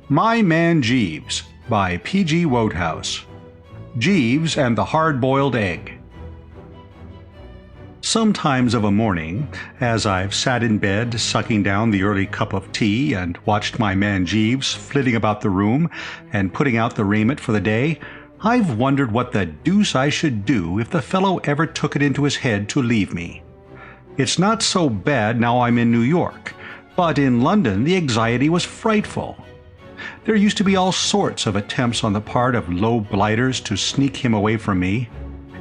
My Man Jeeves by P.G. Wodehouse. Jeeves and the Hard-Boiled Egg. Sometimes of a morning, as I've sat in bed sucking down the early cup of tea and watched my man Jeeves flitting about the room and putting out the raiment for the day, I've wondered what the deuce I should do if the fellow ever took it into his head to leave me. It's not so bad now I'm in New York, but in London the anxiety was frightful. There used to be all sorts of attempts on the part of low blighters to sneak him away from me.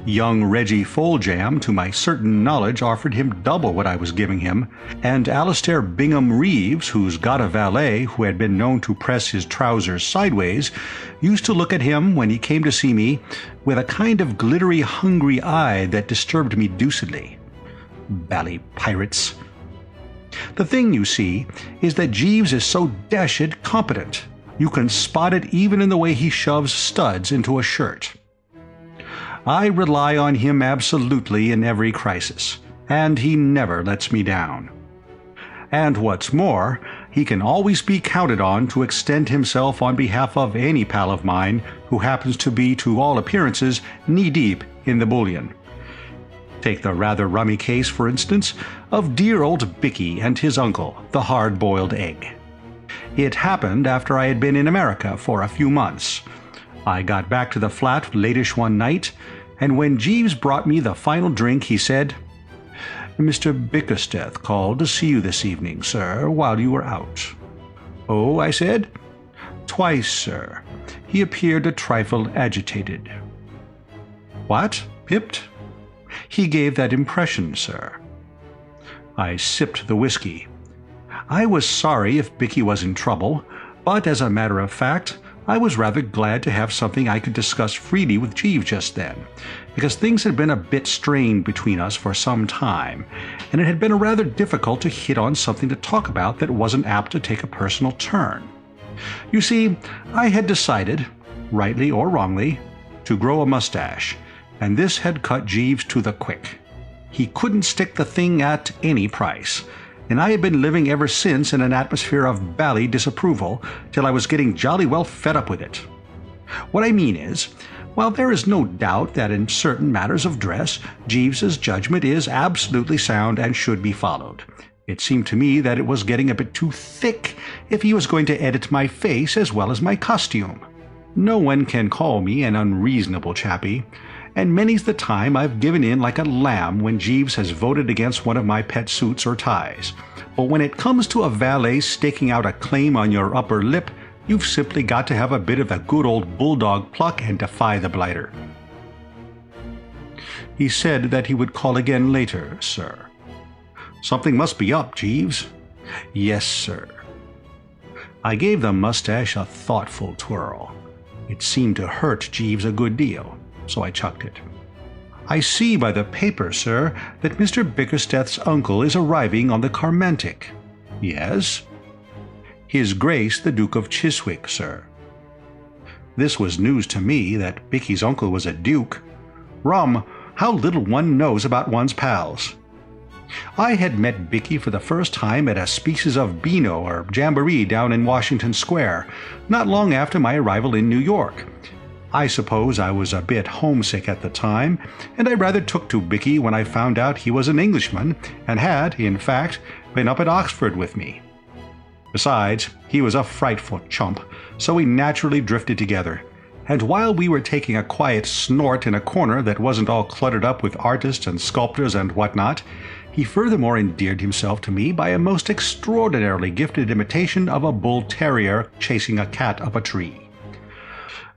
Young Reggie Foljam, to my certain knowledge, offered him double what I was giving him, and Alastair Bingham Reeves, who's got a valet who had been known to press his trousers sideways, used to look at him when he came to see me with a kind of glittery, hungry eye that disturbed me deucedly. Bally pirates. The thing, you see, is that Jeeves is so dashed competent. You can spot it even in the way he shoves studs into a shirt. I rely on him absolutely in every crisis, and he never lets me down. And what's more, he can always be counted on to extend himself on behalf of any pal of mine who happens to be, to all appearances, knee-deep in the bullion. Take the rather rummy case, for instance, of dear old Bicky and his uncle, the hard-boiled egg. It happened after I had been in America for a few months. I got back to the flat latish one night, and when Jeeves brought me the final drink, he said, "Mr. Bickersteth called to see you this evening, sir, while you were out." "Oh," I said. "Twice, sir. He appeared a trifle agitated." "What? Pipped?" "He gave that impression, sir." I sipped the whiskey. I was sorry if Bicky was in trouble, but as a matter of fact, I was rather glad to have something I could discuss freely with Jeeves just then, because things had been a bit strained between us for some time, and it had been rather difficult to hit on something to talk about that wasn't apt to take a personal turn. You see, I had decided, rightly or wrongly, to grow a mustache, and this had cut Jeeves to the quick. He couldn't stick the thing at any price, and I had been living ever since in an atmosphere of bally disapproval till I was getting jolly well fed up with it. What I mean is, while there is no doubt that in certain matters of dress Jeeves's judgment is absolutely sound and should be followed, it seemed to me that it was getting a bit too thick if he was going to edit my face as well as my costume. No one can call me an unreasonable chappie, and many's the time I've given in like a lamb when Jeeves has voted against one of my pet suits or ties. But when it comes to a valet staking out a claim on your upper lip, you've simply got to have a bit of the good old bulldog pluck and defy the blighter. He said that he would call again later, sir. "Something must be up, Jeeves." "Yes, sir." I gave the mustache a thoughtful twirl. It seemed to hurt Jeeves a good deal, so I chucked it. "I see by the paper, sir, that Mr. Bickersteth's uncle is arriving on the Carmantic." "Yes?" "His Grace the Duke of Chiswick, sir." This was news to me, that Bicky's uncle was a duke. Rum, how little one knows about one's pals. I had met Bicky for the first time at a species of Beano or jamboree down in Washington Square, not long after my arrival in New York. I suppose I was a bit homesick at the time, and I rather took to Bicky when I found out he was an Englishman and had, in fact, been up at Oxford with me. Besides, he was a frightful chump, so we naturally drifted together, and while we were taking a quiet snort in a corner that wasn't all cluttered up with artists and sculptors and whatnot, he furthermore endeared himself to me by a most extraordinarily gifted imitation of a bull terrier chasing a cat up a tree.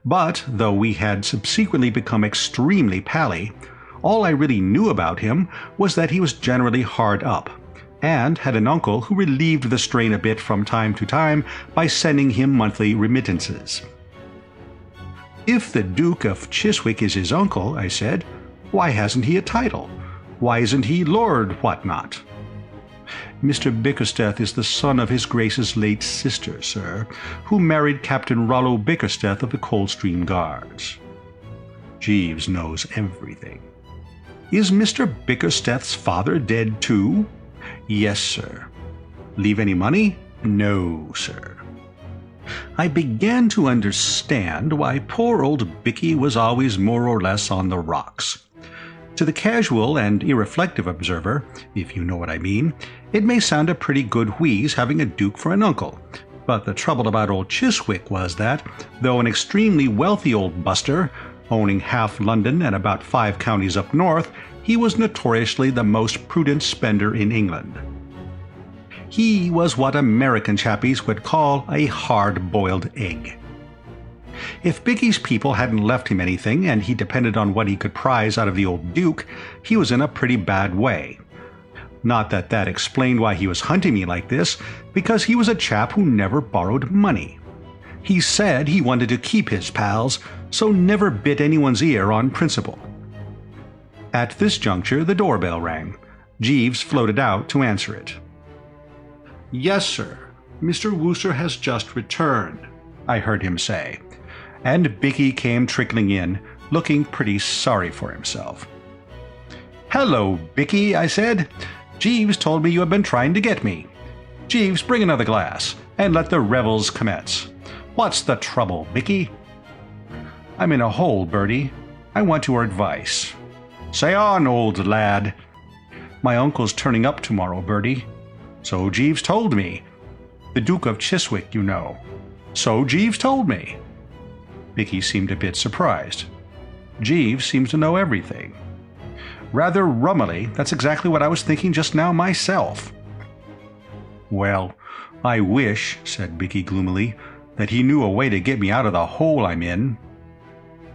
But, though we had subsequently become extremely pally, all I really knew about him was that he was generally hard up, and had an uncle who relieved the strain a bit from time to time by sending him monthly remittances. "If the Duke of Chiswick is his uncle," I said, "why hasn't he a title? Why isn't he Lord Whatnot?" "Mr. Bickersteth is the son of his Grace's late sister, sir, who married Captain Rollo Bickersteth of the Coldstream Guards." Jeeves knows everything. "Is Mr. Bickersteth's father dead too?" "Yes, sir." "Leave any money?" "No, sir." I began to understand why poor old Bicky was always more or less on the rocks. To the casual and irreflective observer, if you know what I mean, it may sound a pretty good wheeze having a duke for an uncle, but the trouble about old Chiswick was that, though an extremely wealthy old buster, owning half London and about 5 counties up north, he was notoriously the most prudent spender in England. He was what American chappies would call a hard-boiled egg. If Bicky's people hadn't left him anything and he depended on what he could prize out of the old duke, he was in a pretty bad way. Not that that explained why he was hunting me like this, because he was a chap who never borrowed money. He said he wanted to keep his pals, so never bit anyone's ear on principle. At this juncture the doorbell rang. Jeeves floated out to answer it. "Yes, sir. Mr. Wooster has just returned," I heard him say, and Bicky came trickling in, looking pretty sorry for himself. "Hello, Bicky," I said. "Jeeves told me you had been trying to get me. Jeeves, bring another glass, and let the revels commence. What's the trouble, Bicky?" "I'm in a hole, Bertie. I want your advice." "Say on, old lad." "My uncle's turning up tomorrow, Bertie." "So Jeeves told me." "The Duke of Chiswick, you know." "So Jeeves told me." Bicky seemed a bit surprised. Jeeves seems to know everything. "Rather rummily, that's exactly what I was thinking just now myself." "Well, I wish," said Bicky gloomily, "that he knew a way to get me out of the hole I'm in."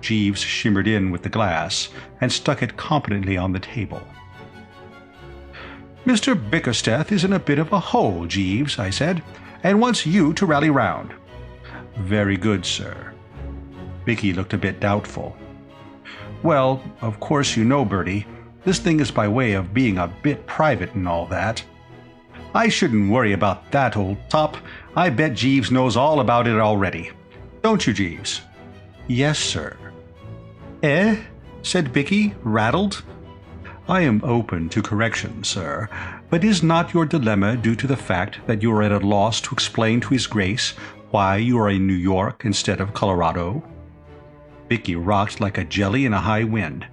Jeeves shimmered in with the glass and stuck it competently on the table. "Mr. Bickersteth is in a bit of a hole, Jeeves," I said, "and wants you to rally round." "Very good, sir." Bicky looked a bit doubtful. "Well, of course you know, Bertie, this thing is by way of being a bit private and all that." "I shouldn't worry about that, old top. I bet Jeeves knows all about it already. Don't you, Jeeves?" "Yes, sir." "Eh?" said Bicky, rattled. "I am open to correction, sir, but is not your dilemma due to the fact that you are at a loss to explain to His Grace why you are in New York instead of Colorado?" Bicky rocked like a jelly in a high wind.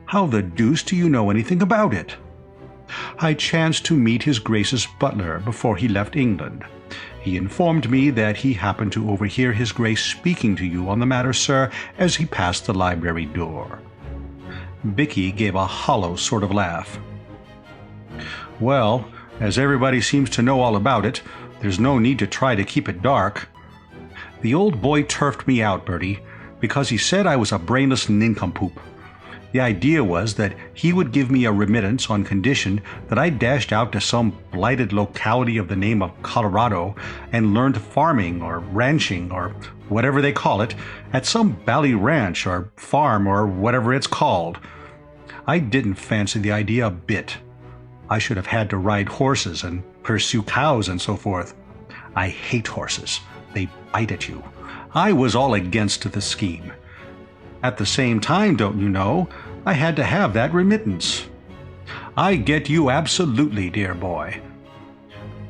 "How the deuce do you know anything about it?" "I chanced to meet His Grace's butler before he left England. He informed me that he happened to overhear His Grace speaking to you on the matter, sir, as he passed the library door." Bicky gave a hollow sort of laugh. "Well, as everybody seems to know all about it, there's no need to try to keep it dark. The old boy turfed me out, Bertie, because he said I was a brainless nincompoop. The idea was that he would give me a remittance on condition that I dashed out to some blighted locality of the name of Colorado and learned farming or ranching or whatever they call it at some bally ranch or farm or whatever it's called. I didn't fancy the idea a bit. I should have had to ride horses and pursue cows and so forth. I hate horses. They bite at you. I was all against the scheme. At the same time, don't you know, I had to have that remittance. I get you absolutely, dear boy.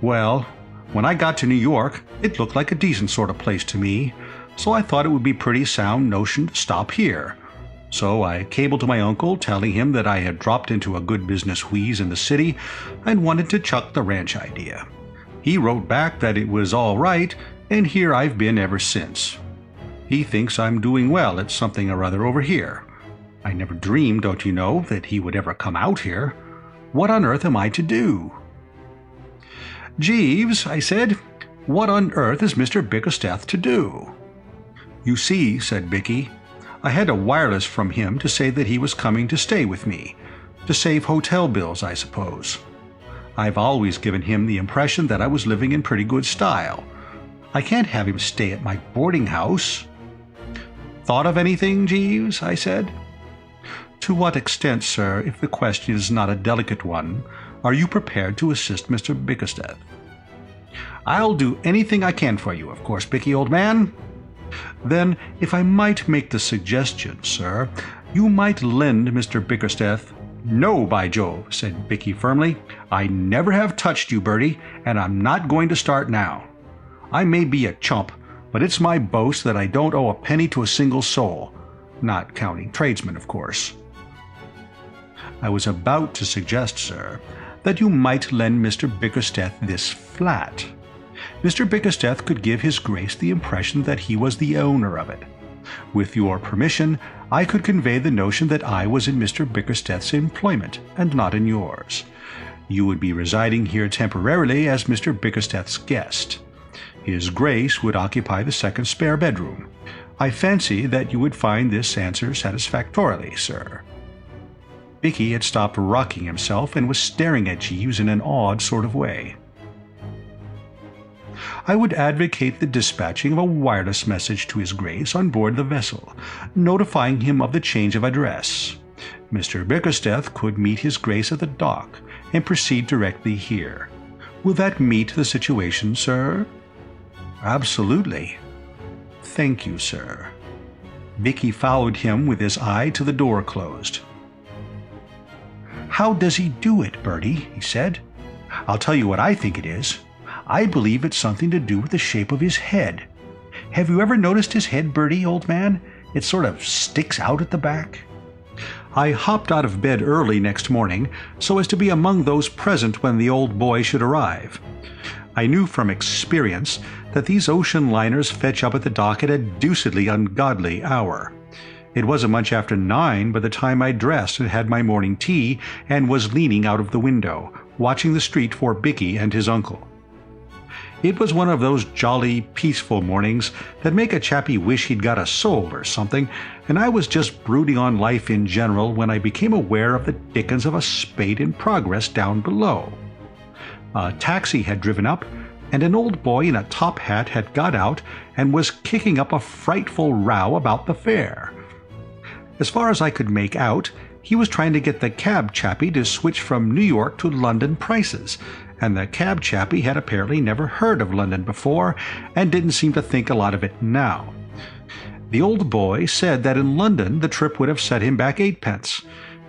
Well, when I got to New York, it looked like a decent sort of place to me, so I thought it would be pretty sound notion to stop here. So I cabled to my uncle telling him that I had dropped into a good business wheeze in the city and wanted to chuck the ranch idea. He wrote back that it was all right, and here I've been ever since. He thinks I'm doing well at something or other over here. I never dreamed, don't you know, that he would ever come out here. What on earth am I to do?" "Jeeves," I said, "what on earth is Mr. Bickersteth to do?" "You see," said Bicky, "I had a wireless from him to say that he was coming to stay with me. To save hotel bills, I suppose. I've always given him the impression that I was living in pretty good style. I can't have him stay at my boarding house." "Thought of anything, Jeeves?" I said. "To what extent, sir, if the question is not a delicate one, are you prepared to assist Mr. Bickersteth?" "I'll do anything I can for you, of course, Bicky, old man." "Then, if I might make the suggestion, sir, you might lend Mr. Bickersteth—" "No, by Jove," said Bicky firmly. "I never have touched you, Bertie, and I'm not going to start now. I may be a chump, but it's my boast that I don't owe a penny to a single soul, not counting tradesmen, of course. I was about to suggest, sir, that you might lend Mr. Bickersteth this flat. Mr. Bickersteth could give his grace the impression that he was the owner of it. With your permission, I could convey the notion that I was in Mr. Bickersteth's employment, and not in yours. You would be residing here temporarily as Mr. Bickersteth's guest. His grace would occupy the second spare bedroom. I fancy that you would find this answer satisfactorily, sir." Bicky had stopped rocking himself and was staring at Jeeves in an odd sort of way. "I would advocate the dispatching of a wireless message to his grace on board the vessel, notifying him of the change of address. Mr. Bickersteth could meet his grace at the dock and proceed directly here. Will that meet the situation, sir?" "Absolutely." "Thank you, sir." Bicky followed him with his eye till the door closed. "How does he do it, Bertie?" he said. "I'll tell you what I think it is. I believe it's something to do with the shape of his head. Have you ever noticed his head, Bertie, old man? It sort of sticks out at the back." I hopped out of bed early next morning so as to be among those present when the old boy should arrive. I knew from experience that these ocean liners fetch up at the dock at a deucedly ungodly hour. It wasn't much after 9 by the time I dressed and had my morning tea and was leaning out of the window, watching the street for Bicky and his uncle. It was one of those jolly, peaceful mornings that make a chappie wish he'd got a soul or something, and I was just brooding on life in general when I became aware of the dickens of a spate in progress down below. A taxi had driven up, and an old boy in a top hat had got out and was kicking up a frightful row about the fare. As far as I could make out, he was trying to get the cab chappie to switch from New York to London prices, and the cab chappie had apparently never heard of London before and didn't seem to think a lot of it now. The old boy said that in London the trip would have set him back 8 pence,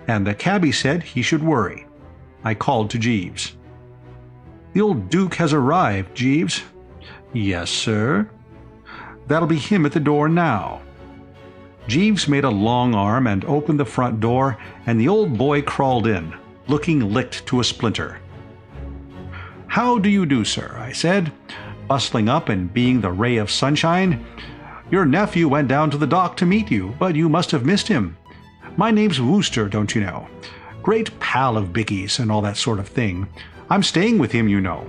and the cabbie said he should worry. I called to Jeeves. "The old Duke has arrived, Jeeves." "Yes, sir." "That'll be him at the door now." Jeeves made a long arm and opened the front door, and the old boy crawled in, looking licked to a splinter. "How do you do, sir?" I said, bustling up and being the ray of sunshine. "Your nephew went down to the dock to meet you, but you must have missed him. My name's Wooster, don't you know? Great pal of Bicky's and all that sort of thing. I'm staying with him, you know.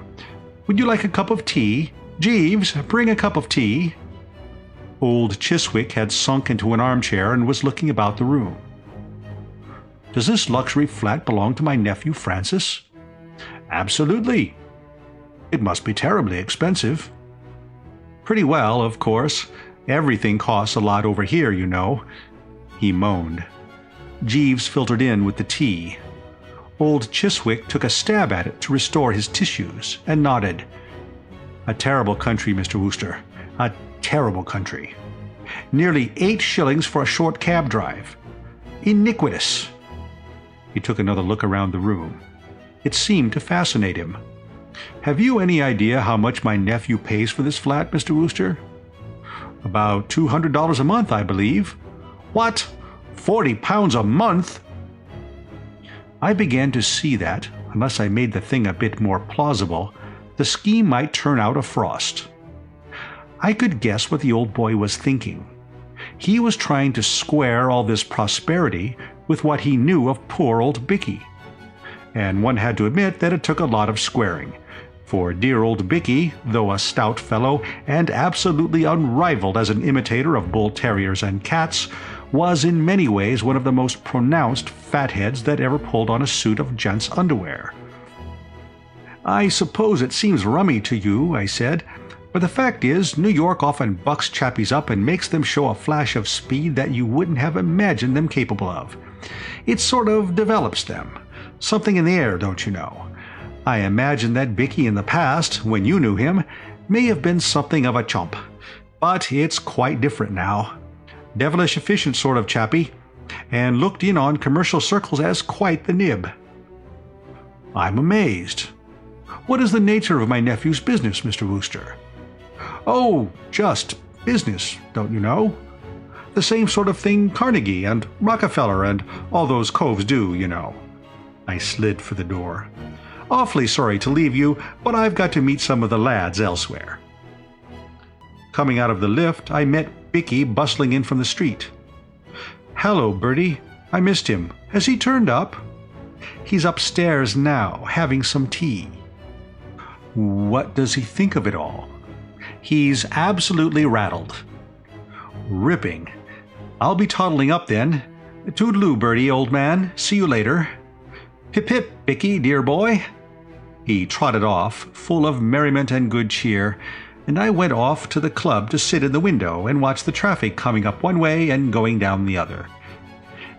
Would you like a cup of tea? Jeeves, bring a cup of tea." Old Chiswick had sunk into an armchair and was looking about the room. "Does this luxury flat belong to my nephew Francis?" "Absolutely." "It must be terribly expensive." "Pretty well, of course. Everything costs a lot over here, you know." He moaned. Jeeves filtered in with the tea. Old Chiswick took a stab at it to restore his tissues and nodded. "A terrible country, Mr. Wooster. A terrible country. Nearly 8 shillings for a short cab drive. Iniquitous." He took another look around the room. It seemed to fascinate him. "Have you any idea how much my nephew pays for this flat, Mr. Wooster?" "About $200 a month, I believe." "What? £40 a month?" I began to see that, unless I made the thing a bit more plausible, the scheme might turn out a frost. I could guess what the old boy was thinking. He was trying to square all this prosperity with what he knew of poor old Bicky. And one had to admit that it took a lot of squaring, for dear old Bicky, though a stout fellow and absolutely unrivaled as an imitator of bull terriers and cats, was in many ways one of the most pronounced fatheads that ever pulled on a suit of gents' underwear. "I suppose it seems rummy to you," I said, "but the fact is, New York often bucks chappies up and makes them show a flash of speed that you wouldn't have imagined them capable of. It sort of develops them. Something in the air, don't you know? I imagine that Bicky in the past, when you knew him, may have been something of a chump. But it's quite different now. Devilish efficient sort of chappie, and looked in on commercial circles as quite the nib." "I'm amazed. What is the nature of my nephew's business, Mr. Wooster?" "Oh, just business, don't you know? The same sort of thing Carnegie and Rockefeller and all those coves do, you know. I slid for the door. Awfully sorry to leave you, but I've got to meet some of the lads elsewhere. Coming out of the lift, I met Bicky bustling in from the street. Hello, Bertie. I missed him. Has he turned up? He's upstairs now, having some tea. What does he think of it all? He's absolutely rattled. Ripping. I'll be toddling up then. Toodaloo, Bertie, old man. See you later. Hip hip, Bicky, dear boy. He trotted off, full of merriment and good cheer, and I went off to the club to sit in the window and watch the traffic coming up one way and going down the other.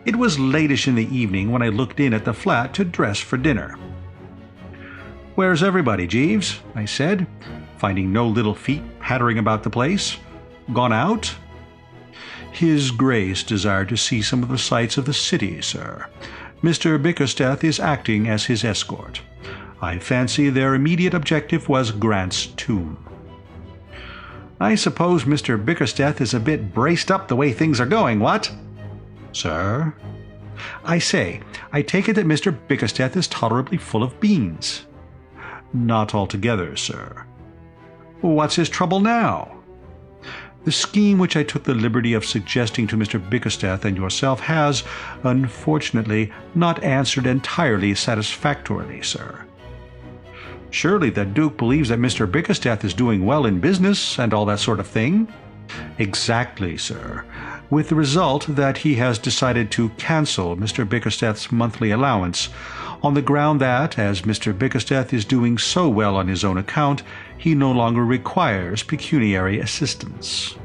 It was latish in the evening when I looked in at the flat to dress for dinner. Where's everybody, Jeeves? I said, finding no little feet pattering about the place. Gone out? His Grace desired to see some of the sights of the city, sir. Mr. Bickersteth is acting as his escort. I fancy their immediate objective was Grant's tomb. I suppose Mr. Bickersteth is a bit braced up the way things are going, what? Sir? I say, I take it that Mr. Bickersteth is tolerably full of beans. Not altogether, sir. What's his trouble now? The scheme which I took the liberty of suggesting to Mr. Bickersteth and yourself has, unfortunately, not answered entirely satisfactorily, sir. Surely the Duke believes that Mr. Bickersteth is doing well in business and all that sort of thing? Exactly, sir, with the result that he has decided to cancel Mr. Bickersteth's monthly allowance, on the ground that, as Mr. Bickersteth is doing so well on his own account, he no longer requires pecuniary assistance.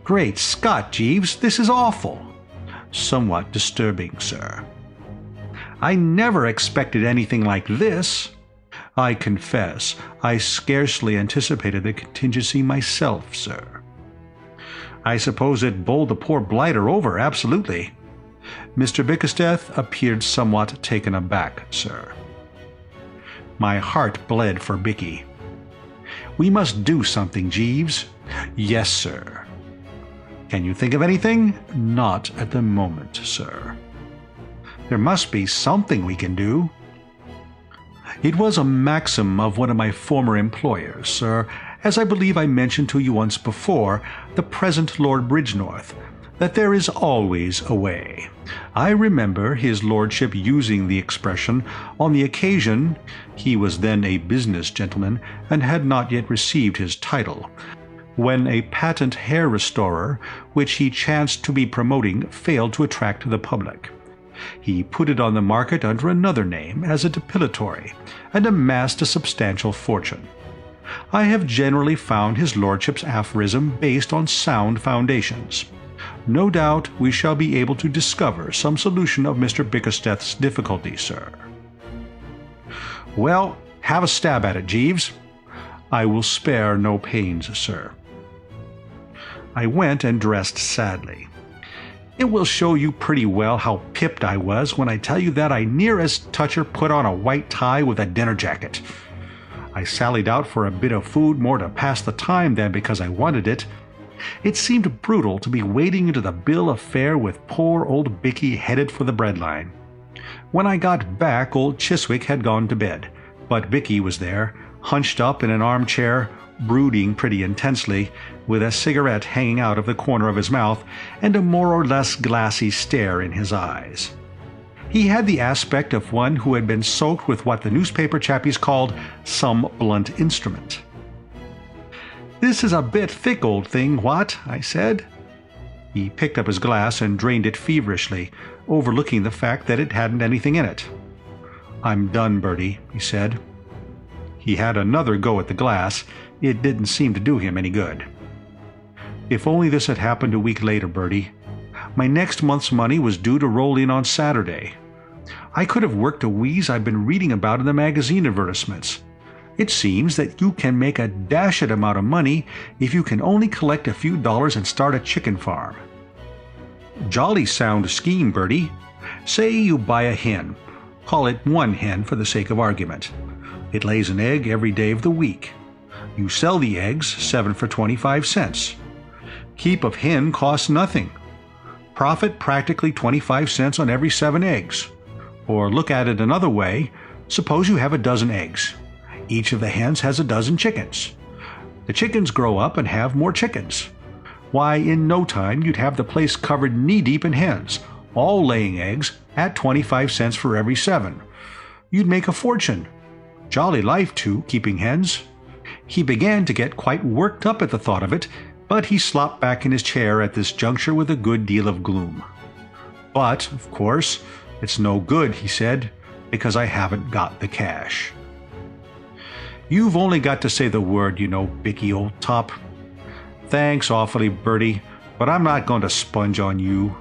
Great Scott, Jeeves, this is awful. Somewhat disturbing, sir. I never expected anything like this. I confess, I scarcely anticipated the contingency myself, sir. I suppose it bowled the poor blighter over, absolutely. Mr. Bickersteth appeared somewhat taken aback, sir. My heart bled for Bicky. We must do something, Jeeves. Yes, sir. Can you think of anything? Not at the moment, sir. There must be something we can do. It was a maxim of one of my former employers, sir, as I believe I mentioned to you once before, the present Lord Bridgenorth, that there is always a way. I remember his lordship using the expression on the occasion — he was then a business gentleman and had not yet received his title — when a patent hair restorer which he chanced to be promoting failed to attract the public. He put it on the market under another name as a depilatory, and amassed a substantial fortune. I have generally found his lordship's aphorism based on sound foundations. No doubt we shall be able to discover some solution of Mr. Bickersteth's difficulty, sir. Well, have a stab at it, Jeeves. I will spare no pains, sir. I went and dressed sadly. It will show you pretty well how pipped I was when I tell you that I near as toucher put on a white tie with a dinner jacket. I sallied out for a bit of food more to pass the time than because I wanted it. It seemed brutal to be wading into the bill of fare with poor old Bicky headed for the breadline. When I got back, old Chiswick had gone to bed, but Bicky was there, hunched up in an armchair, brooding pretty intensely, with a cigarette hanging out of the corner of his mouth and a more or less glassy stare in his eyes. He had the aspect of one who had been soaked with what the newspaper chappies called some blunt instrument. "This is a bit thick, old thing, what?" I said. He picked up his glass and drained it feverishly, overlooking the fact that it hadn't anything in it. "I'm done, Bertie," he said. He had another go at the glass. It didn't seem to do him any good. If only this had happened a week later, Bertie. My next month's money was due to roll in on Saturday. I could have worked a wheeze I've been reading about in the magazine advertisements. It seems that you can make a dashed amount of money if you can only collect a few dollars and start a chicken farm. Jolly sound scheme, Bertie. Say you buy a hen. Call it one hen for the sake of argument. It lays an egg every day of the week. You sell the eggs, 7 for 25 cents. Keep of hen costs nothing. Profit practically 25 cents on every 7 eggs. Or look at it another way, suppose you have a dozen eggs. Each of the hens has a dozen chickens. The chickens grow up and have more chickens. Why, in no time you'd have the place covered knee-deep in hens, all laying eggs at 25 cents for every 7. You'd make a fortune. Jolly life, too, keeping hens. He began to get quite worked up at the thought of it, but he slopped back in his chair at this juncture with a good deal of gloom. But, of course, it's no good, he said, because I haven't got the cash. You've only got to say the word, you know, Bicky, old top. Thanks awfully, Bertie, but I'm not going to sponge on you.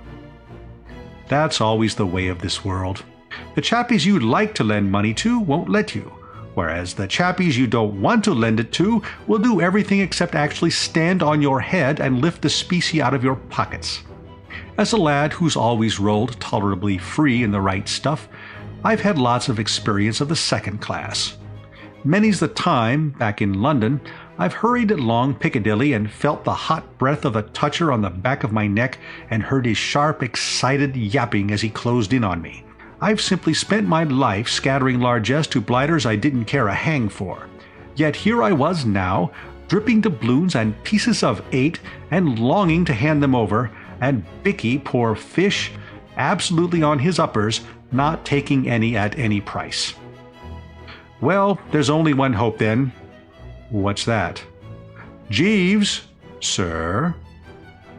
That's always the way of this world. The chappies you'd like to lend money to won't let you, whereas the chappies you don't want to lend it to will do everything except actually stand on your head and lift the specie out of your pockets. As a lad who's always rolled tolerably free in the right stuff, I've had lots of experience of the second class. Many's the time, back in London, I've hurried along Piccadilly and felt the hot breath of the toucher on the back of my neck and heard his sharp, excited yapping as he closed in on me. I've simply spent my life scattering largesse to blighters I didn't care a hang for. Yet here I was now, dripping doubloons and pieces of 8 and longing to hand them over, and Bicky, poor fish, absolutely on his uppers, not taking any at any price. Well, there's only one hope then. What's that? Jeeves, sir.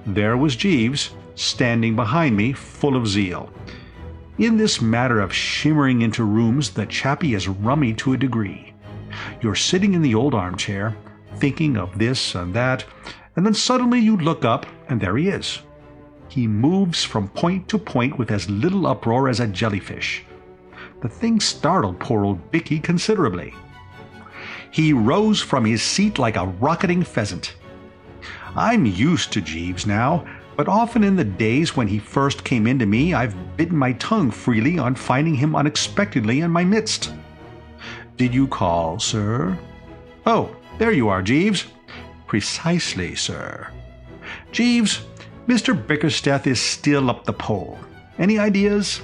There was Jeeves, standing behind me, full of zeal. In this matter of shimmering into rooms, the chappie is rummy to a degree. You're sitting in the old armchair, thinking of this and that, and then suddenly you look up, and there he is. He moves from point to point with as little uproar as a jellyfish. The thing startled poor old Bicky considerably. He rose from his seat like a rocketing pheasant. I'm used to Jeeves now, but often in the days when he first came into me, I've bitten my tongue freely on finding him unexpectedly in my midst. Did you call, sir? Oh, there you are, Jeeves. Precisely, sir. Jeeves, Mr. Bickersteth is still up the pole. Any ideas?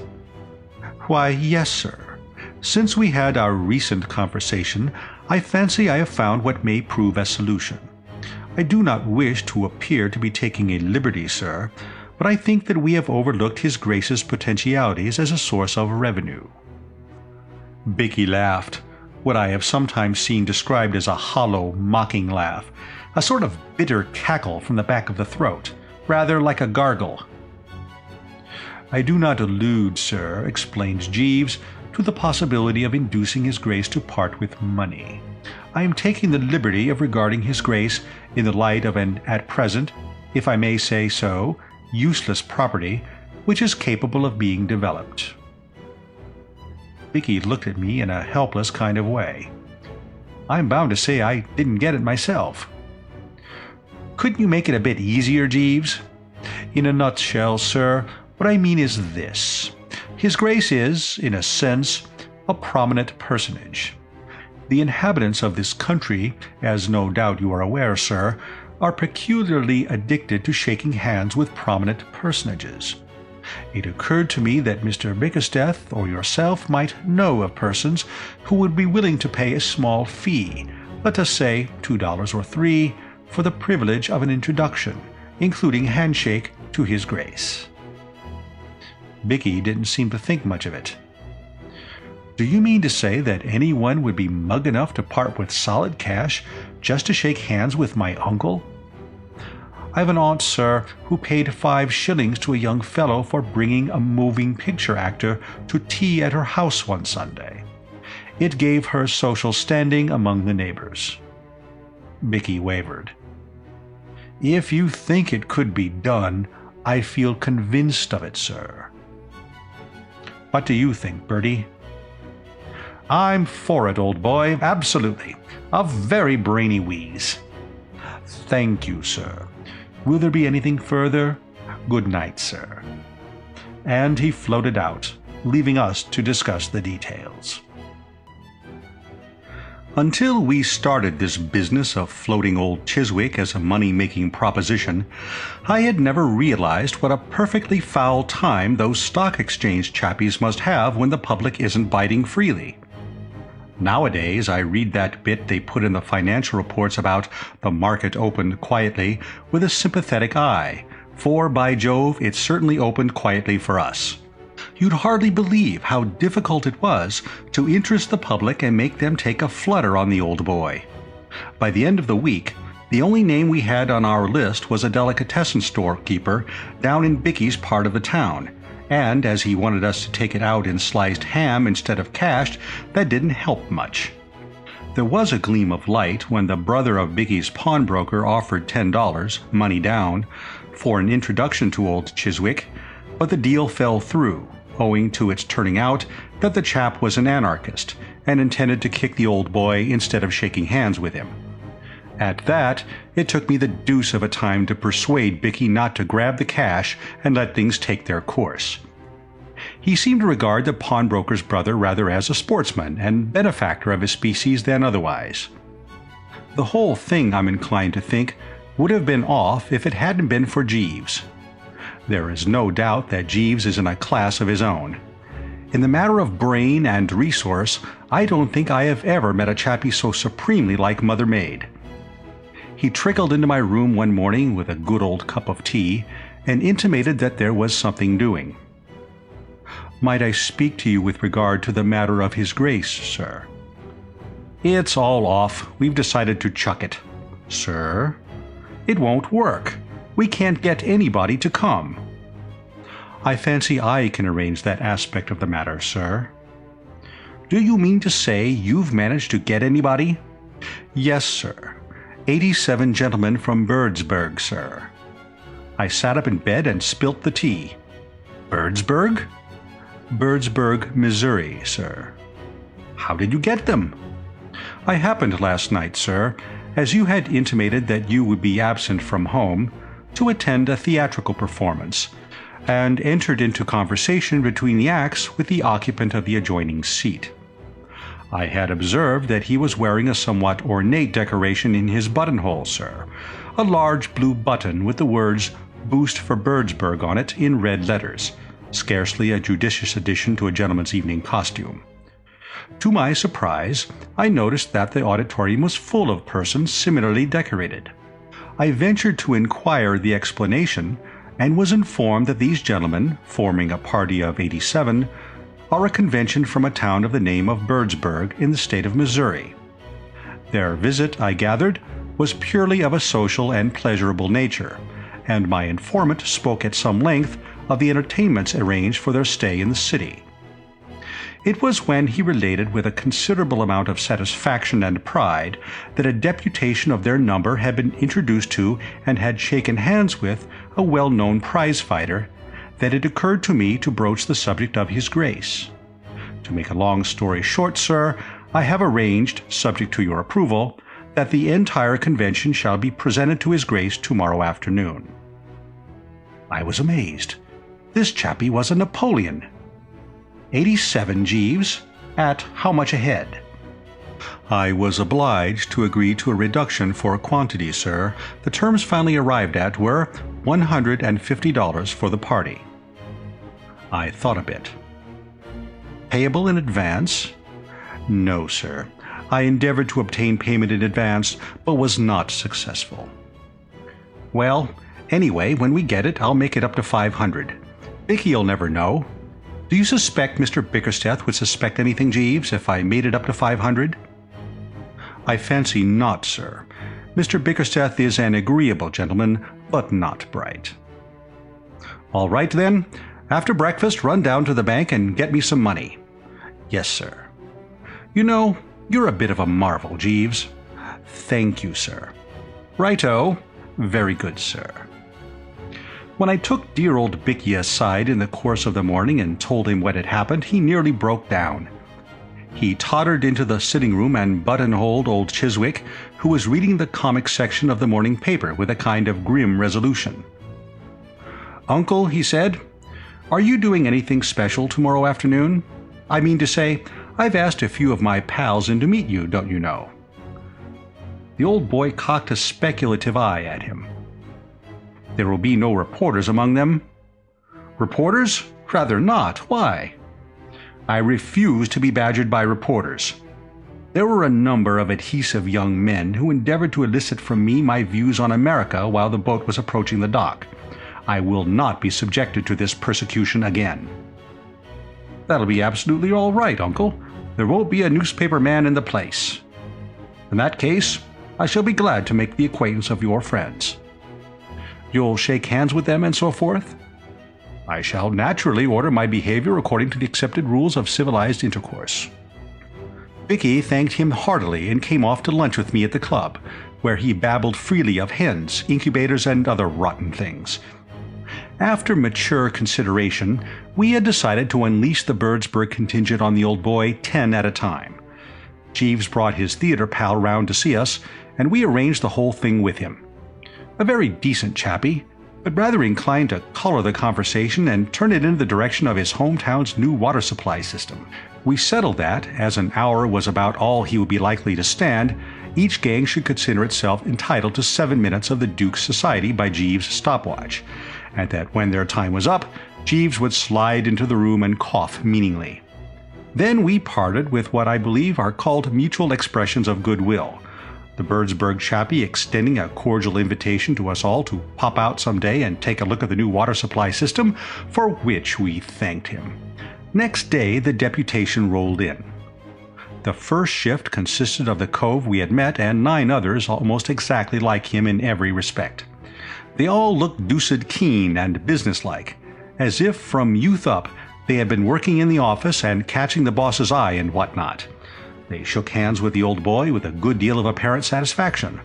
Why, yes, sir. Since we had our recent conversation, I fancy I have found what may prove a solution. I do not wish to appear to be taking a liberty, sir, but I think that we have overlooked His Grace's potentialities as a source of revenue. Bicky laughed, what I have sometimes seen described as a hollow, mocking laugh, a sort of bitter cackle from the back of the throat, rather like a gargle. I do not allude, sir, explained Jeeves, to the possibility of inducing His Grace to part with money. I am taking the liberty of regarding His Grace in the light of an, at present, if I may say so, useless property, which is capable of being developed. Bicky looked at me in a helpless kind of way. I'm bound to say I didn't get it myself. Couldn't you make it a bit easier, Jeeves? In a nutshell, sir, what I mean is this. His Grace is, in a sense, a prominent personage. The inhabitants of this country, as no doubt you are aware, sir, are peculiarly addicted to shaking hands with prominent personages. It occurred to me that Mr. Bickersteth or yourself might know of persons who would be willing to pay a small fee, let us say $2 or $3, for the privilege of an introduction, including handshake, to His Grace. Bicky didn't seem to think much of it. Do you mean to say that anyone would be mug enough to part with solid cash just to shake hands with my uncle? I have an aunt, sir, who paid 5 shillings to a young fellow for bringing a moving picture actor to tea at her house one Sunday. It gave her social standing among the neighbors. Bicky wavered. If you think it could be done, I feel convinced of it, sir. What do you think, Bertie? I'm for it, old boy, absolutely. A very brainy wheeze. Thank you, sir. Will there be anything further? Good night, sir. And he floated out, leaving us to discuss the details. Until we started this business of floating old Chiswick as a money-making proposition, I had never realized what a perfectly foul time those stock exchange chappies must have when the public isn't biting freely. Nowadays, I read that bit they put in the financial reports about the market opened quietly with a sympathetic eye, for by Jove, it certainly opened quietly for us. You'd hardly believe how difficult it was to interest the public and make them take a flutter on the old boy. By the end of the week, the only name we had on our list was a delicatessen store keeper down in Bicky's part of the town, and as he wanted us to take it out in sliced ham instead of cash, that didn't help much. There was a gleam of light when the brother of Bicky's pawnbroker offered $10, money down, for an introduction to old Chiswick, but the deal fell through, owing to its turning out that the chap was an anarchist and intended to kick the old boy instead of shaking hands with him. At that, it took me the deuce of a time to persuade Bicky not to grab the cash and let things take their course. He seemed to regard the pawnbroker's brother rather as a sportsman and benefactor of his species than otherwise. The whole thing, I'm inclined to think, would have been off if it hadn't been for Jeeves. There is no doubt that Jeeves is in a class of his own. In the matter of brain and resource, I don't think I have ever met a chappie so supremely like Mother Maid. He trickled into my room one morning with a good old cup of tea and intimated that there was something doing. "Might I speak to you with regard to the matter of his grace, sir?" "It's all off. We've decided to chuck it." "Sir?" "It won't work. We can't get anybody to come." "I fancy I can arrange that aspect of the matter, sir." "Do you mean to say you've managed to get anybody?" "Yes, sir. 87 gentlemen from Birdsburg, sir." I sat up in bed and spilt the tea. "Birdsburg?" "Birdsburg, Missouri, sir." "How did you get them?" "I happened last night, sir, as you had intimated that you would be absent from home, to attend a theatrical performance, and entered into conversation between the acts with the occupant of the adjoining seat. I had observed that he was wearing a somewhat ornate decoration in his buttonhole, sir, a large blue button with the words "Boost for Birdsburg" on it in red letters, scarcely a judicious addition to a gentleman's evening costume. To my surprise, I noticed that the auditorium was full of persons similarly decorated. I ventured to inquire the explanation, and was informed that these gentlemen, forming a party of 87, are a convention from a town of the name of Birdsburg in the state of Missouri. Their visit, I gathered, was purely of a social and pleasurable nature, and my informant spoke at some length of the entertainments arranged for their stay in the city. It was when he related with a considerable amount of satisfaction and pride that a deputation of their number had been introduced to and had shaken hands with a well-known prize-fighter that it occurred to me to broach the subject of his grace. To make a long story short, sir, I have arranged, subject to your approval, that the entire convention shall be presented to his grace tomorrow afternoon. I was amazed. This chappie was a Napoleon. 87, Jeeves? At how much a head? I was obliged to agree to a reduction for quantity, sir. The terms finally arrived at were $150 for the party. I thought a bit. Payable in advance? No, sir. I endeavored to obtain payment in advance, but was not successful. Well, anyway, when we get it, I'll make it up to 500. Bicky'll never know. Do you suspect Mr. Bickersteth would suspect anything, Jeeves, if I made it up to 500? I fancy not, sir. Mr. Bickersteth is an agreeable gentleman, but not bright. All right, then. After breakfast, run down to the bank and get me some money. Yes, sir. You know, you're a bit of a marvel, Jeeves. Thank you, sir. Righto. Very good, sir. When I took dear old Bicky aside in the course of the morning and told him what had happened, he nearly broke down. He tottered into the sitting room and buttonholed old Chiswick, who was reading the comic section of the morning paper with a kind of grim resolution. "Uncle," he said, "are you doing anything special tomorrow afternoon? I mean to say, I've asked a few of my pals in to meet you, don't you know?" The old boy cocked a speculative eye at him. "There will be no reporters among them?" "Reporters? Rather not. Why?" "I refuse to be badgered by reporters. There were a number of adhesive young men who endeavored to elicit from me my views on America while the boat was approaching the dock. I will not be subjected to this persecution again." "That'll be absolutely all right, Uncle. There won't be a newspaper man in the place." "In that case, I shall be glad to make the acquaintance of your friends." "You'll shake hands with them and so forth?" "I shall naturally order my behavior according to the accepted rules of civilized intercourse." Vicky thanked him heartily and came off to lunch with me at the club, where he babbled freely of hens, incubators, and other rotten things. After mature consideration, we had decided to unleash the Birdsburg contingent on the old boy 10 at a time. Jeeves brought his theater pal round to see us, and we arranged the whole thing with him. A very decent chappie, but rather inclined to color the conversation and turn it in the direction of his hometown's new water supply system. We settled that, as an hour was about all he would be likely to stand, each gang should consider itself entitled to 7 minutes of the Duke's society by Jeeves' stopwatch, and that when their time was up, Jeeves would slide into the room and cough meaningly. Then we parted with what I believe are called mutual expressions of goodwill, the Birdsburg chappie extending a cordial invitation to us all to pop out someday and take a look at the new water supply system, for which we thanked him. Next day the deputation rolled in. The first shift consisted of the cove we had met and 9 others almost exactly like him in every respect. They all looked deuced keen and businesslike, as if from youth up they had been working in the office and catching the boss's eye and whatnot. They shook hands with the old boy with a good deal of apparent satisfaction,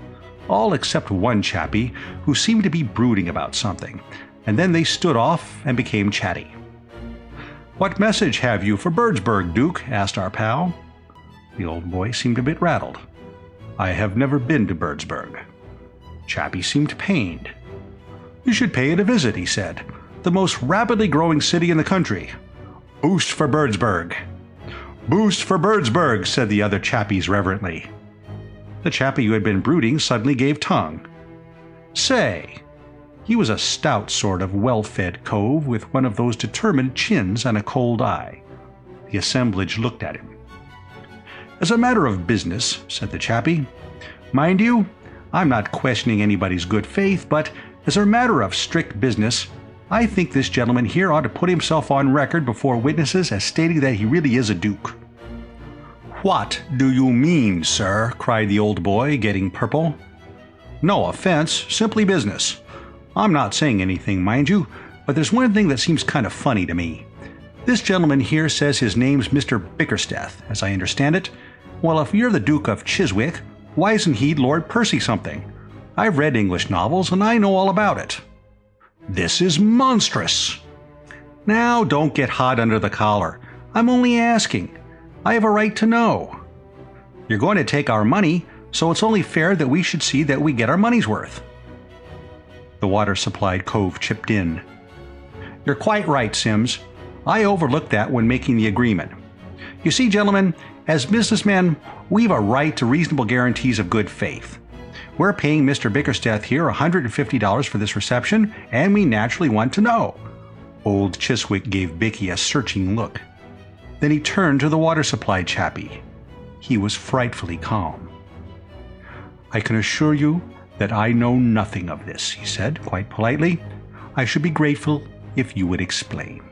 all except one chappie who seemed to be brooding about something, and then they stood off and became chatty. "What message have you for Birdsburg, Duke?" asked our pal. The old boy seemed a bit rattled. "I have never been to Birdsburg." Chappie seemed pained. "You should pay it a visit," he said. "The most rapidly growing city in the country. Boost for Birdsburg." "Boost for Birdsburg," said the other chappies reverently. The chappie who had been brooding suddenly gave tongue. "Say," he was a stout sort of well-fed cove with one of those determined chins and a cold eye. The assemblage looked at him. "As a matter of business," said the chappie. "Mind you, I'm not questioning anybody's good faith, but as a matter of strict business, I think this gentleman here ought to put himself on record before witnesses as stating that he really is a duke." "What do you mean, sir?" cried the old boy, getting purple. "No offense, simply business. I'm not saying anything, mind you, but there's one thing that seems kind of funny to me. This gentleman here says his name's Mr. Bickersteth, as I understand it. Well, if you're the Duke of Chiswick, why isn't he Lord Percy something? I've read English novels, and I know all about it." "This is monstrous." "Now, don't get hot under the collar. I'm only asking. I have a right to know. You're going to take our money, so it's only fair that we should see that we get our money's worth." The water-supplied cove chipped in. "You're quite right, Sims. I overlooked that when making the agreement. You see, gentlemen, as businessmen, we've a right to reasonable guarantees of good faith. We're paying Mr. Bickersteth here $150 for this reception, and we naturally want to know." Old Chiswick gave Bicky a searching look. Then he turned to the water supply chappie. He was frightfully calm. "I can assure you that I know nothing of this," he said, quite politely. "I should be grateful if you would explain."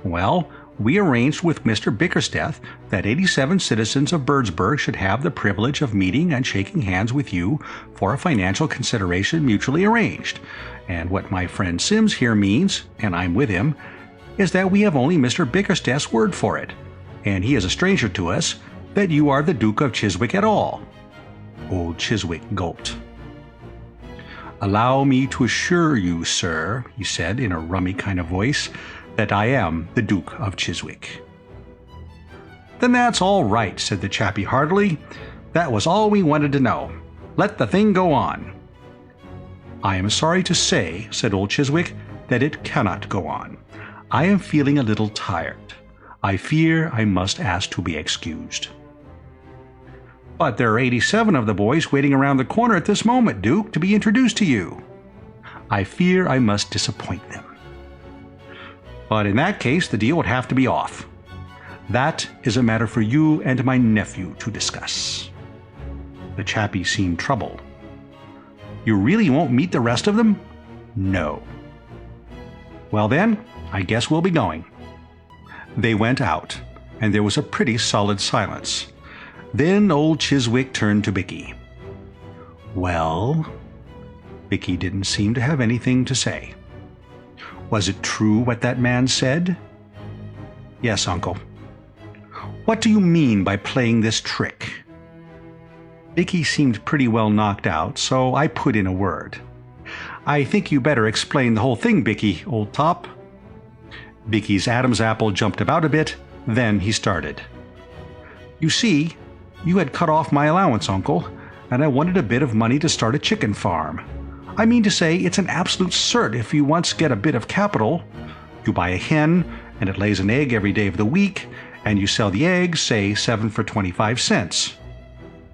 Well, we arranged with Mr. Bickersteth that 87 citizens of Birdsburg should have the privilege of meeting and shaking hands with you for a financial consideration mutually arranged. And what my friend Sims here means, and I'm with him, is that we have only Mr. Bickersteth's word for it, and he is a stranger to us, that you are the Duke of Chiswick at all. Old Chiswick gulped. "Allow me to assure you, sir," he said in a rummy kind of voice, "that I am the Duke of Chiswick." "Then that's all right," said the chappie heartily. "That was all we wanted to know. Let the thing go on." "I am sorry to say," said old Chiswick, "that it cannot go on. I am feeling a little tired. I fear I must ask to be excused." "But there are 87 of the boys waiting around the corner at this moment, Duke, to be introduced to you." "I fear I must disappoint them." "But in that case, the deal would have to be off." "That is a matter for you and my nephew to discuss." The chappie seemed troubled. "You really won't meet the rest of them?" "No." "Well then, I guess we'll be going." They went out, and there was a pretty solid silence. Then old Chiswick turned to Bicky. "Well?" Bicky didn't seem to have anything to say. "Was it true what that man said?" "Yes, Uncle." "What do you mean by playing this trick?" Bicky seemed pretty well knocked out, so I put in a word. "I think you better explain the whole thing, Bicky, old top." Bicky's Adam's apple jumped about a bit, then he started. "You see, you had cut off my allowance, Uncle, and I wanted a bit of money to start a chicken farm. I mean to say, it's an absolute cert if you once get a bit of capital. You buy a hen, and it lays an egg every day of the week, and you sell the eggs, say 7 for 25 cents.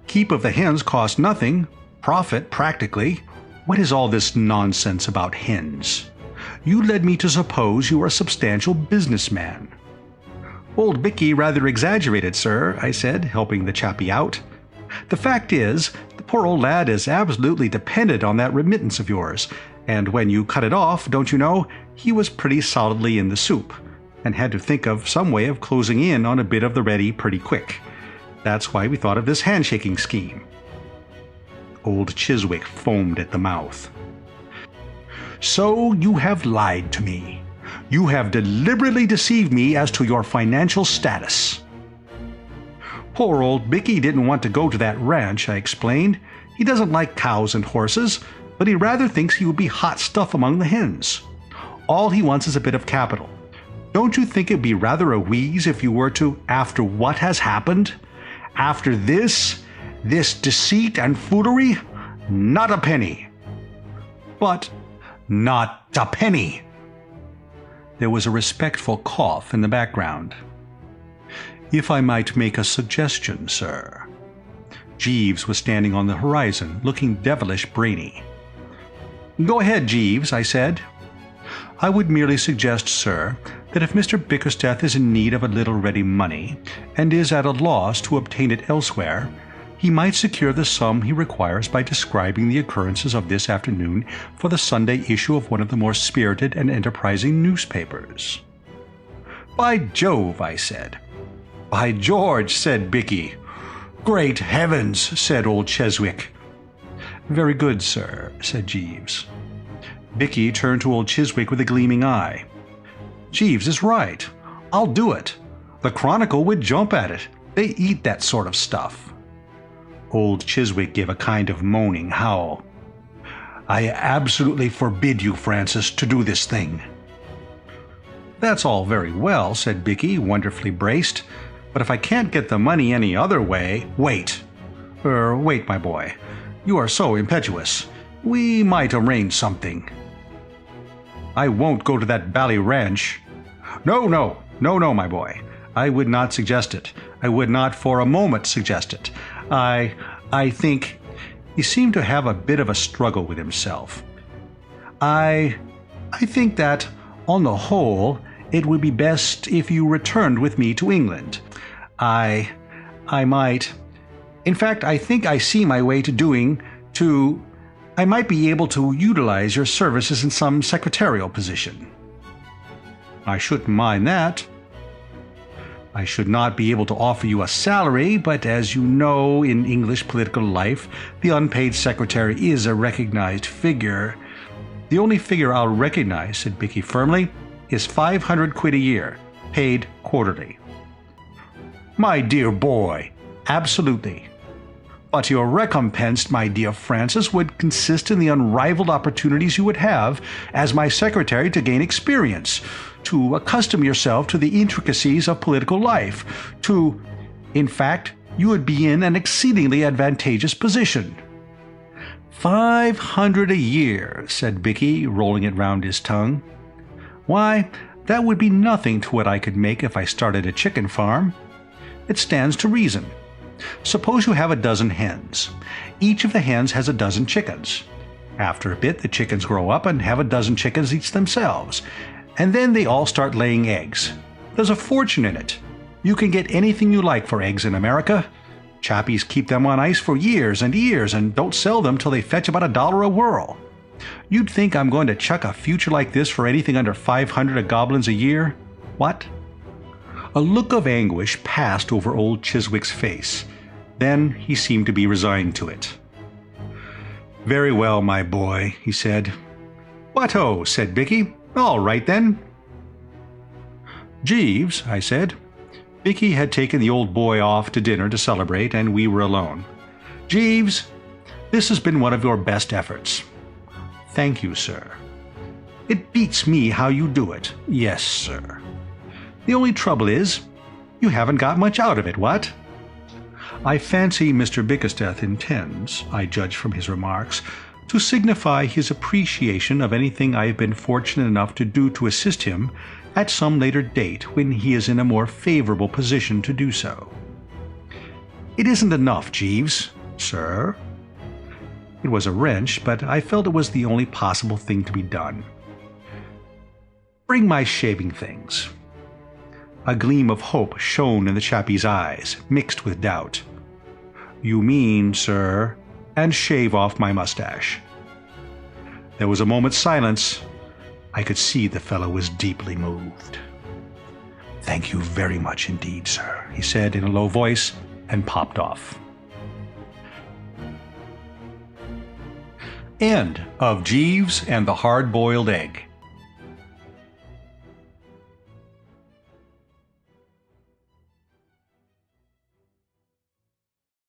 Keep of the hens costs nothing, profit practically. What is all this nonsense about hens? You led me to suppose you were a substantial businessman." "Old Bicky rather exaggerated, sir," I said, helping the chappie out. "The fact is, the poor old lad is absolutely dependent on that remittance of yours, and when you cut it off, don't you know, he was pretty solidly in the soup, and had to think of some way of closing in on a bit of the ready pretty quick. That's why we thought of this handshaking scheme." Old Chiswick foamed at the mouth. "So you have lied to me. You have deliberately deceived me as to your financial status." "Poor old Bicky didn't want to go to that ranch," I explained. "He doesn't like cows and horses, but he rather thinks he would be hot stuff among the hens. All he wants is a bit of capital. Don't you think it'd be rather a wheeze if you were to, after what has happened? After this deceit and foolery? Not a penny." "But not a penny." There was a respectful cough in the background. "If I might make a suggestion, sir." Jeeves was standing on the horizon, looking devilish brainy. "Go ahead, Jeeves," I said. "I would merely suggest, sir, that if Mr. Bickersteth is in need of a little ready money, and is at a loss to obtain it elsewhere, he might secure the sum he requires by describing the occurrences of this afternoon for the Sunday issue of one of the more spirited and enterprising newspapers." "By Jove," I said. "By George," said Bicky. "Great heavens," said old Chiswick. "Very good, sir," said Jeeves. Bicky turned to old Chiswick with a gleaming eye. "Jeeves is right. I'll do it. The Chronicle would jump at it. They eat that sort of stuff." Old Chiswick gave a kind of moaning howl. "I absolutely forbid you, Francis, to do this thing." "That's all very well," said Bicky, wonderfully braced, "but if I can't get the money any other way—" "Wait. Wait, my boy. You are so impetuous. We might arrange something." "I won't go to that bally ranch." No, my boy. I would not suggest it. I would not for a moment suggest it. I think—" He seemed to have a bit of a struggle with himself. I think that, on the whole, it would be best if you returned with me to England. I might— In fact, I think I see my way I might be able to utilize your services in some secretarial position." "I shouldn't mind that." "I should not be able to offer you a salary, but as you know, in English political life, the unpaid secretary is a recognized figure." "The only figure I'll recognize," said Bicky firmly, "is 500 quid a year, paid quarterly." "My dear boy, absolutely. But your recompense, my dear Francis, would consist in the unrivaled opportunities you would have, as my secretary, to gain experience, to accustom yourself to the intricacies of political life, in fact, you would be in an exceedingly advantageous position." 500 a year, said Bicky, rolling it round his tongue. "Why, That would be nothing to what I could make if I started a chicken farm. It stands to reason. Suppose you have a dozen hens. Each of the hens has a dozen chickens. After a bit, the chickens grow up and have a dozen chickens each themselves, and then they all start laying eggs. There's a fortune in it. You can get anything you like for eggs in America. Chappies keep them on ice for years and years and don't sell them till they fetch about $1 a whirl. You'd think I'm going to chuck a future like this for anything under 500 goblins a year? What? A look of anguish passed over old Chiswick's face. Then he seemed to be resigned to it. "Very well, my boy," he said. "What-ho," said Bicky. "All right, then." "Jeeves," I said. Bicky had taken the old boy off to dinner to celebrate, and we were alone. "Jeeves, this has been one of your best efforts." "Thank you, sir." "It beats me how you do it." "Yes, sir." "The only trouble is, you haven't got much out of it, what?" I fancy Mr. Bickersteth intends, I judge from his remarks, to signify his appreciation of anything I have been fortunate enough to do to assist him at some later date when he is in a more favorable position to do so. "It isn't enough, Jeeves." "Sir?" It was a wrench, but I felt it was the only possible thing to be done. "Bring my shaving things." A gleam of hope shone in the chappie's eyes, mixed with doubt. "You mean, sir, and shave off my mustache." There was a moment's silence. I could see the fellow was deeply moved. "Thank you very much indeed, sir," he said in a low voice, and popped off. End of Jeeves and the Hard-Boiled Egg.